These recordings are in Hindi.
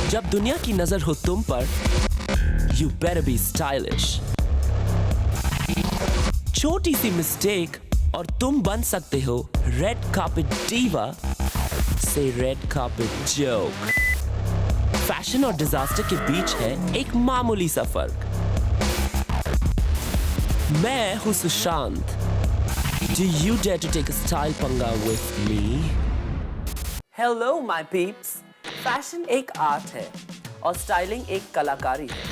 जब दुनिया की नजर हो तुम पर, you better be stylish. छोटी सी मिस्टेक और तुम बन सकते हो रेड कार्पेट डीवा से रेड कार्पेट जोक। फैशन और डिजास्टर के बीच है एक मामूली सा फर्क। मैं हूं Sushant. Do you dare to take a style पंगा with me? Hello my peeps. Fashion एक आर्ट है और स्टाइलिंग एक कलाकारी है,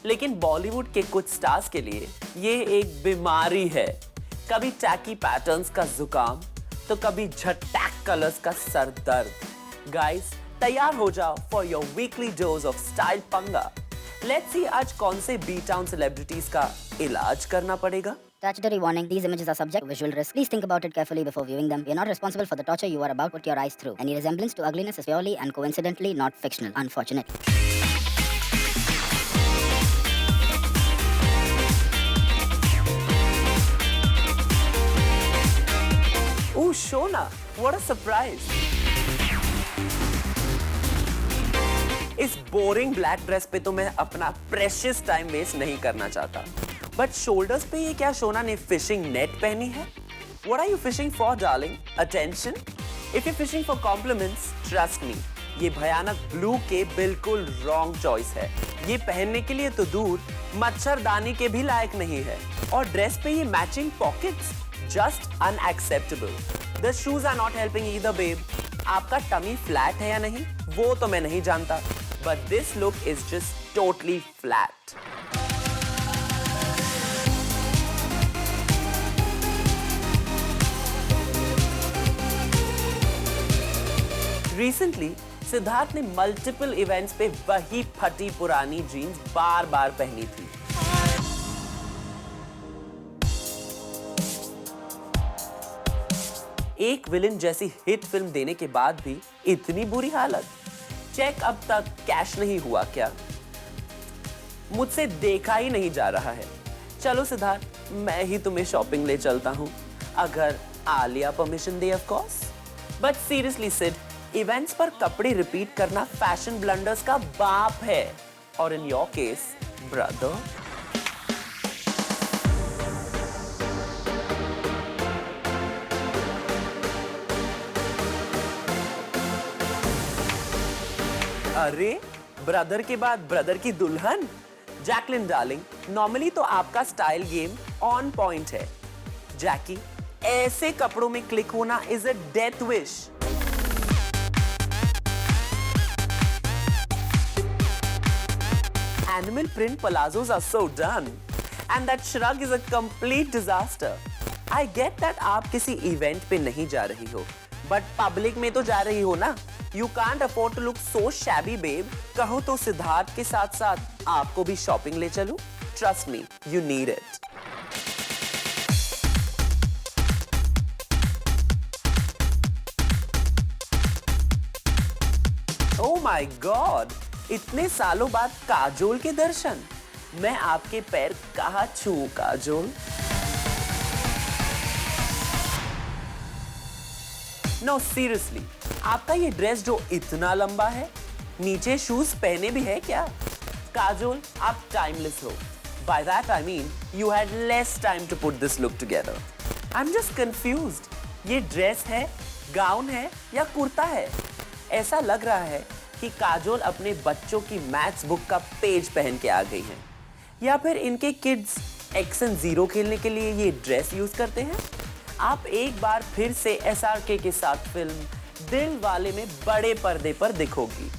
लेकिन बॉलीवुड के कुछ स्टार्स के लिए ये एक बीमारी है। कभी टैकी पैटर्न्स का जुकाम तो कभी झटैक कलर्स का सर दर्द। गाइस, तैयार हो जाओ for your weekly dose of style पंगा। लेट्स सी आज कौन से बी टाउन सेलिब्रिटीज का इलाज करना पड़ेगा। Statutory warning, these images are subject to visual risk. Please think about it carefully before viewing them. We are not responsible for the torture you are about to put your eyes through. Any resemblance to ugliness is purely and coincidentally not fictional, unfortunately. Ooh, Shona, what a surprise! इस बोरिंग ब्लैक ड्रेस पे तो मैं अपना प्रेशियस टाइम वेस्ट नहीं करना चाहता, बट शोल्डर्स पे ये क्या शोना ने फिशिंग नेट पहनी है? What are you fishing for, darling? Attention? If you're fishing for compliments, trust me, ये भयानक ब्लू के बिल्कुल रॉन्ग चॉइस है। ये पहनने के लिए तो दूर, मच्छरदानी के भी लायक नहीं है। और ड्रेस पे ये matching pockets, just unacceptable. The shoes are not helping either, babe. आपका टमी फ्लैट है या नहीं, वो तो मैं नहीं जानता, but this look is just totally flat. Recently Siddharth ने मल्टीपल इवेंट्स पे वही फटी पुरानी जीन्स बार बार पहनी थी। एक विलन जैसी हिट फिल्म देने के बाद भी इतनी बुरी हालत। चेक अब तक कैश नहीं हुआ क्या? मुझसे देखा ही नहीं जा रहा है। चलो सिद्धार्थ, मैं ही तुम्हें शॉपिंग ले चलता हूं, अगर आलिया परमिशन दे of course. But seriously Sid, events पर कपड़े रिपीट करना फैशन ब्लंडर्स का बाप है, और इन योर केस ब्रदर। अरे, ब्रदर के बाद ब्रदर की दुल्हन। जैकलिन डार्लिंग, नॉर्मली तो आपका स्टाइल गेम ऑन पॉइंट है। जैकी, ऐसे कपड़ों में क्लिक होना is a death wish. Animal print palazzos are so done, and that shrug is a complete disaster. I get that आप किसी इवेंट पे नहीं जा रही हो, but पब्लिक में तो जा रही हो ना। You can't afford to look so shabby, babe. कहो तो सिद्धार्थ के साथ साथ आपको भी शॉपिंग ले चलूं? Trust me, you need it. Oh my God! इतने सालों बाद काजोल के दर्शन। मैं आपके पैर कहाँ छूं काजोल? नो सीरियसली, आपका ये ड्रेस जो इतना लंबा है, नीचे शूज पहने भी है क्या? काजोल, आप टाइमलेस हो। By that I mean you had less time to put this look together. I'm just confused. ये ड्रेस है, गाउन है या कुर्ता है? ऐसा लग रहा है कि काजोल अपने बच्चों की मैथ्स बुक का पेज पहन के आ गई हैं, या फिर इनके किड्स एक्स एंड जीरो खेलने के लिए ये ड्रेस यूज करते हैं। आप एक बार फिर से एसआरके के साथ फिल्म दिल वाले में बड़े पर्दे पर दिखोगी।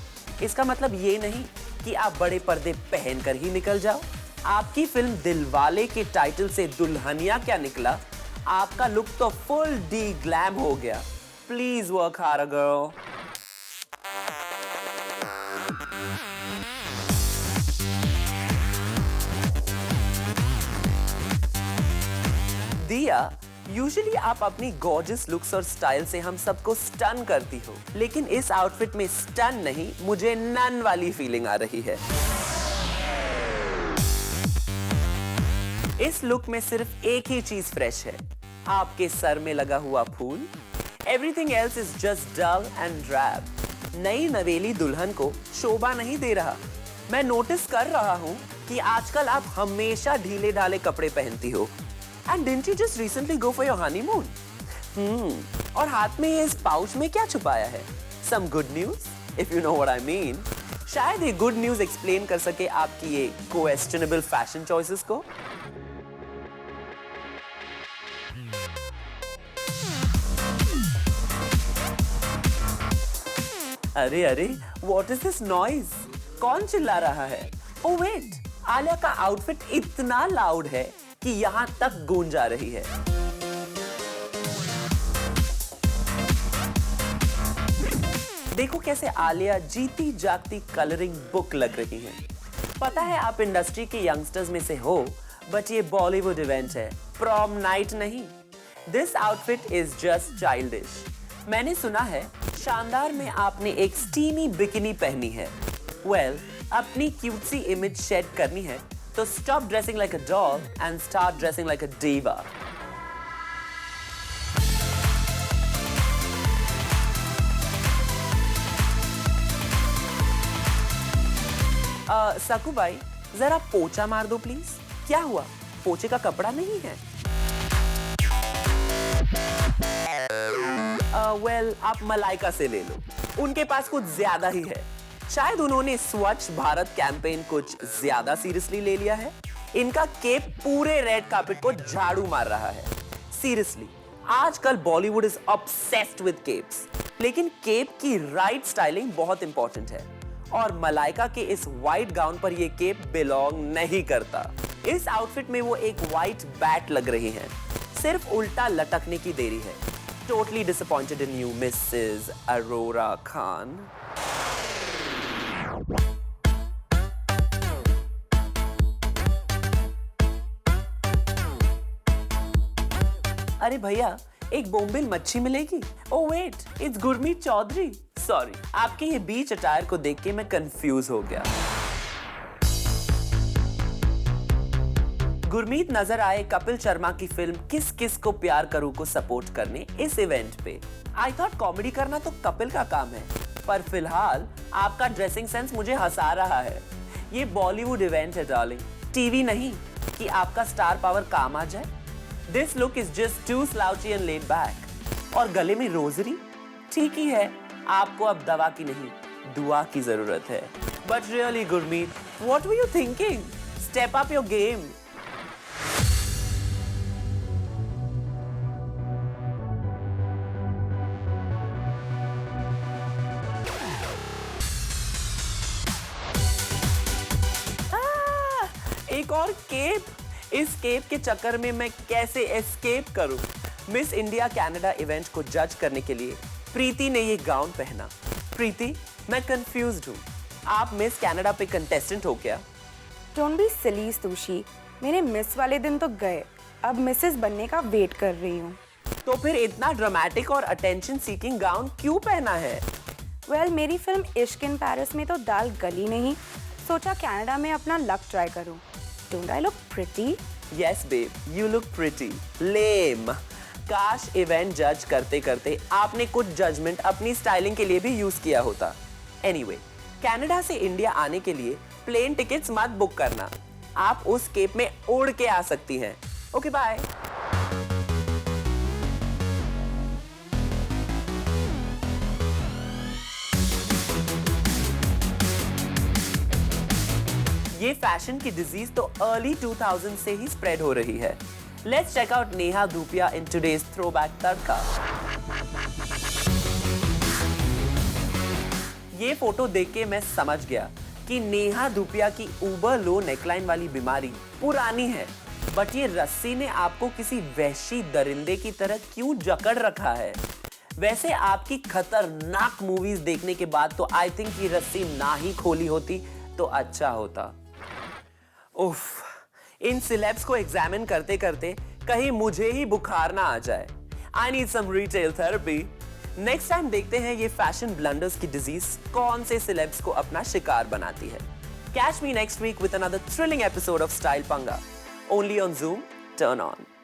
इसका मतलब ये नहीं कि आप बड़े पर्दे पहनकर ही निकल जाओ। आपकी फिल्म दिल वाले के टाइटल से दुल्हनिया क्या निकला, आपका लुक तो फुल डी ग्लैम हो गया। Please work harder girl. दिया, यूजुअली आप अपनी गॉर्जियस लुक्स और स्टाइल से हम सबको स्टन करती हो, लेकिन इस आउटफिट में स्टन नहीं, मुझे नन वाली फीलिंग आ रही है। इस लुक में सिर्फ एक ही चीज फ्रेश है, आपके सर में लगा हुआ फूल। Everything else is just dull and drab. नई नवेली दुल्हन को शोभा नहीं दे रहा। मैं नोटिस कर रहा हूँ कि आजकल आप हमेशा ढीले ढाले कपड़े पहनती हो। And didn't you just recently go for your honeymoon? और हाथ में इस पाउच में क्या छुपाया है? Some good news, if you know what I mean. शायद ये गुड न्यूज एक्सप्लेन कर सके आपकी ये क्वेश्चनेबल फैशन चॉइसेस को। अरे अरे, व्हाट इज दिस नॉइज? कौन चिल्ला रहा है? ओह वेट, आलिया का आउटफिट इतना लाउड है कि यहां तक गूंज आ रही है। देखो कैसे आलिया जीती जागती कलरिंग बुक लग रही है। पता है आप इंडस्ट्री के यंगस्टर्स में से हो, बट ये बॉलीवुड इवेंट है, प्रॉम नाइट नहीं। This outfit is just childish. मैंने सुना है शानदार में आपने एक स्टीमी बिकिनी पहनी है। वेल, अपनी क्यूटसी इमेज शेड करनी है तो stop dressing like a dog and start dressing like a diva. सकू भाई, जरा पोछा मार दो प्लीज। क्या हुआ, पोछे का कपड़ा नहीं है? वेल, आप मलाइका से ले लो, उनके पास कुछ ज्यादा ही है। शायद उन्होंने स्वच्छ भारत कैंपेन कुछ ज्यादा सीरियसली ले लिया है। इनका केप पूरे रेड कार्पेट को झाड़ू मार रहा है। सीरियसली, आजकल Bollywood is obsessed with keeps, लेकिन केप की राइट स्टाइलिंग बहुत इंपॉर्टेंट है और मलाइका के इस व्हाइट गाउन पर ये केप बिलोंग नहीं करता। इस आउटफिट में वो एक व्हाइट बैट लग रही है, सिर्फ उल्टा लटकने की देरी है। Totally disappointed in you, Mrs. Aurora Khan. अरे भैया, एक बोम्बिल मच्छी मिलेगी? Oh wait, it's Gurmeet Chaudhary. Sorry, आपके ये बीच अटायर को देख के मैं कंफ्यूज हो गया। गुरमीत नजर आए कपिल शर्मा की फिल्म किस किस को प्यार करूं को सपोर्ट करने इस इवेंट पे। आई थॉट कॉमेडी करना तो कपिल का काम है, पर फिलहाल आपका ड्रेसिंग सेंस मुझे हंसा रहा है। ये बॉलीवुड इवेंट है डार्लिंग, टीवी नहीं कि आपका स्टार पावर काम आ जाए। This look is just too slouchy and laid back. और गले में रोजरी, ठीक ही है, आपको अब दवा की नहीं दुआ की जरूरत है। But really Gurmeet, what were you thinking? Step up your game. एक और केप। इस केप के चक्कर में मैं कैसे एस्केप करूं? मिस इंडिया कनाडा इवेंट को जज करने के लिए प्रीति ने ये गाउन पहना। प्रीति, मैं कंफ्यूज्ड हूं। आप मिस कनाडा पे कंटेस्टेंट हो क्या? डोंट बी सिली सुशी, मेरे मिस वाले दिन तो गए, अब मिसेस बनने का वेट कर रही हूँ। तो फिर इतना ड्रामेटिक और अटेंशन सीकिंग गाउन क्यों पहना है? वेल, मेरी फिल्म इश्क इन पेरिस में तो दाल गली नहीं, सोचा कनाडा में अपना लक ट्राई करूं। Don't I look pretty? Yes babe, you look pretty. Lame. काश इवेंट जज करते करते आपने कुछ जजमेंट अपनी स्टाइलिंग के लिए भी यूज किया होता। Anyway, कनाडा से इंडिया आने के लिए प्लेन टिकट्स मत बुक करना, आप उस केप में उड़ के आ सकती हैं। Okay bye. ये फैशन की डिजीज तो अर्ली 2000 से ही स्प्रेड हो रही है। Let's check out Neha Dhupia in today's throwback tadka. ये फोटो देख के मैं समझ गया कि नेहा धूपिया की ऊबर लो नेकलाइन वाली बीमारी पुरानी है, बट ये रस्सी ने आपको किसी वहशी दरिंदे की तरह क्यों जकड़ रखा है? वैसे आपकी खतरनाक मूवीज देखने के बाद तो आई थिंक ये रस्सी ना ही खोली होती तो अच्छा होता। उफ, इन सिलेब्स को एग्जामिन करते करते कहीं मुझे ही बुखार ना आ जाए। I need some retail therapy. Next time देखते हैं ये फैशन ब्लंडर्स की डिजीज कौन से सिलेब्स को अपना शिकार बनाती है। Catch me next week with another thrilling episode of style Panga, only on Zoom. Turn on.